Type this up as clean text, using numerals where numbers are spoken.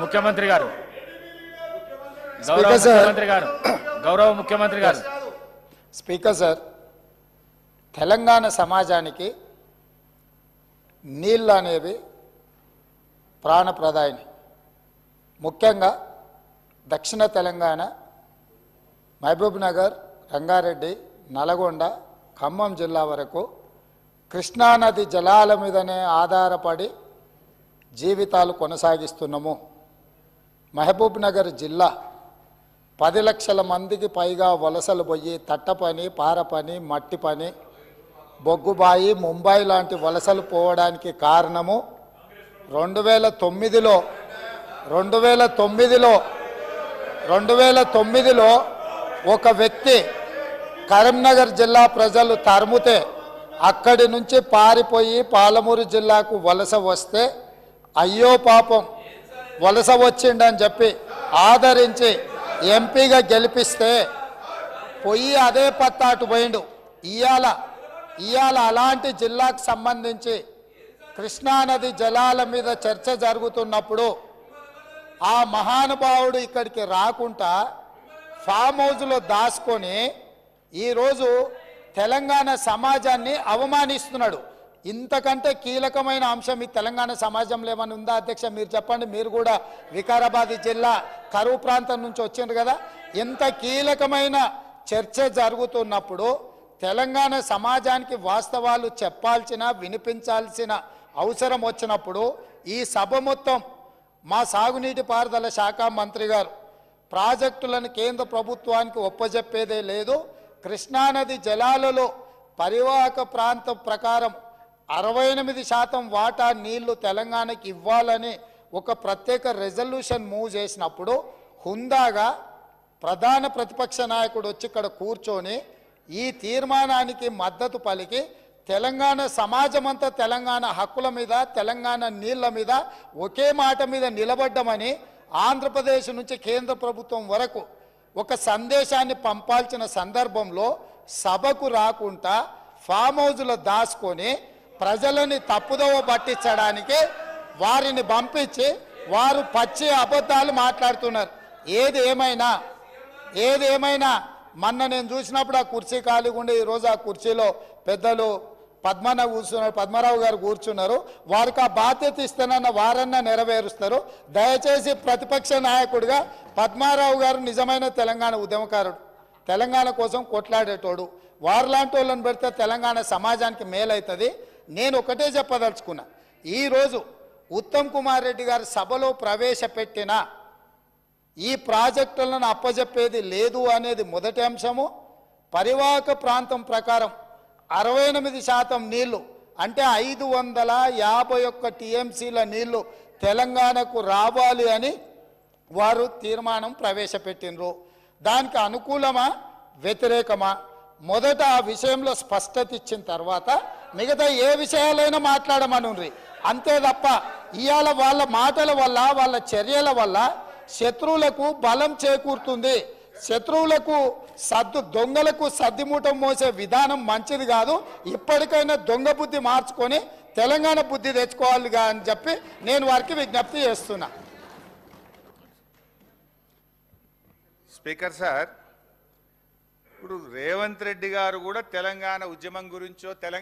ముఖ్యమంత్రి గారు గౌరవ ముఖ్యమంత్రి గారు స్పీకర్ సార్, తెలంగాణ సమాజానికి నీళ్ళు అనేవి ప్రాణప్రదాయిని. ముఖ్యంగా దక్షిణ తెలంగాణ మహబూబ్ నగర్, రంగారెడ్డి, నల్గొండ, ఖమ్మం జిల్లా వరకు కృష్ణానది జలాల మీదనే ఆధారపడి జీవితాలు కొనసాగిస్తున్నాము. మహబూబ్ నగర్ జిల్లా 10 లక్షల మందికి పైగా వలసలు పోయి తట్ట పని, పార పని, మట్టి పని, బొగ్గుబాయి, ముంబై లాంటి వలసలు పోవడానికి కారణము 2009లో ఒక వ్యక్తి కరీంనగర్ జిల్లా ప్రజలు తరుముతే అక్కడి నుంచి పారిపోయి పాలమూరు జిల్లాకు వలస వస్తే అయ్యో పాపం వలస వచ్చిండని చెప్పి ఆదరించి ఎంపీగా గెలిపిస్తే పోయి అదే పత్తాటు పోయిండు. ఇవాళ అలాంటి జిల్లాకు సంబంధించి కృష్ణానది జలాల మీద చర్చ జరుగుతున్నప్పుడు ఆ మహానుభావుడు ఇక్కడికి రాకుండా ఫామ్ హౌస్లో దాచుకొని ఈరోజు తెలంగాణ సమాజాన్ని అవమానిస్తున్నాడు. ఇంతకంటే కీలకమైన అంశం ఈ తెలంగాణ సమాజంలో ఏమైనా ఉందా అధ్యక్ష? మీరు చెప్పండి. మీరు కూడా వికారాబాద్ జిల్లా కరువు ప్రాంతం నుంచి వచ్చిండ్రు కదా. ఇంత కీలకమైన చర్చ జరుగుతున్నప్పుడు తెలంగాణ సమాజానికి వాస్తవాలు చెప్పాల్సిన, వినిపించాల్సిన అవసరం వచ్చినప్పుడు ఈ సభ మొత్తం మా సాగునీటి పారుదల శాఖ మంత్రి గారు ప్రాజెక్టులను కేంద్ర ప్రభుత్వానికి ఒప్పజెప్పేదే లేదు, కృష్ణానది జలాలలో పరివాహక ప్రాంతం ప్రకారం 68% వాటా నీళ్లు తెలంగాణకి ఇవ్వాలని ఒక ప్రత్యేక రెజల్యూషన్ మూవ్ చేసినప్పుడు హుందాగా ప్రధాన ప్రతిపక్ష నాయకుడు వచ్చి ఇక్కడ కూర్చొని ఈ తీర్మానానికి మద్దతు పలికి తెలంగాణ సమాజమంతా తెలంగాణ హక్కుల మీద, తెలంగాణ నీళ్ల మీద ఒకే మాట మీద నిలబడ్డమని ఆంధ్రప్రదేశ్ నుంచి కేంద్ర ప్రభుత్వం వరకు ఒక సందేశాన్ని పంపాల్సిన సందర్భంలో సభకు రాకుండా ఫామ్ హౌస్లో దాచుకొని ప్రజలని తప్పుదోవ పట్టించడానికి వారిని పంపించి వారు పచ్చి అబద్ధాలు మాట్లాడుతున్నారు. ఏది ఏమైనా మొన్న నేను చూసినప్పుడు ఆ కుర్చీ ఖాళీగా ఉండి ఈరోజు ఆ కుర్చీలో పెద్దలు పద్మరావు గారు కూర్చున్నారు. వారికి ఆ బాధ్యత ఇస్తానన్న వారన్నా నెరవేరుస్తారు. దయచేసి ప్రతిపక్ష నాయకుడిగా పద్మారావు గారు నిజమైన తెలంగాణ ఉద్యమకారుడు, తెలంగాణ కోసం కొట్లాడేటోడు. వారిలాంటి వాళ్ళని పెడితే తెలంగాణ సమాజానికి మేలవుతుంది. నేను ఒకటే చెప్పదలుచుకున్నా, ఈరోజు ఉత్తమ్ కుమార్ రెడ్డి గారు సభలో ప్రవేశపెట్టిన ఈ ప్రాజెక్టులను అప్పజెప్పేది లేదు అనేది మొదటి అంశము. పరివాహక ప్రాంతం ప్రకారం 68% నీళ్లు అంటే 551 టీఎంసీల నీళ్లు తెలంగాణకు రావాలి అని వారు తీర్మానం ప్రవేశపెట్టినరు. దానికి అనుకూలమా వ్యతిరేకమా మొదట ఆ విషయంలో స్పష్టత ఇచ్చిన తర్వాత మిగతా ఏ విషయాలైనా మాట్లాడమనుండ్రి. అంతే తప్ప ఇవాళ వాళ్ళ మాటల వల్ల, వాళ్ళ చర్యల వల్ల శత్రువులకు బలం చేకూరుతుంది. శత్రువులకు దొంగలకు సద్దిమూటం మోసే విధానం మంచిది కాదు. ఇప్పటికైనా దొంగ బుద్ధి మార్చుకొని తెలంగాణ బుద్ధి తెచ్చుకోవాలిగా అని చెప్పి నేను వారికి విజ్ఞప్తి చేస్తున్నా. స్పీకర్ సార్, ఇప్పుడు రేవంత్ రెడ్డి గారు కూడా తెలంగాణ ఉద్యమం గురించో తెలంగాణ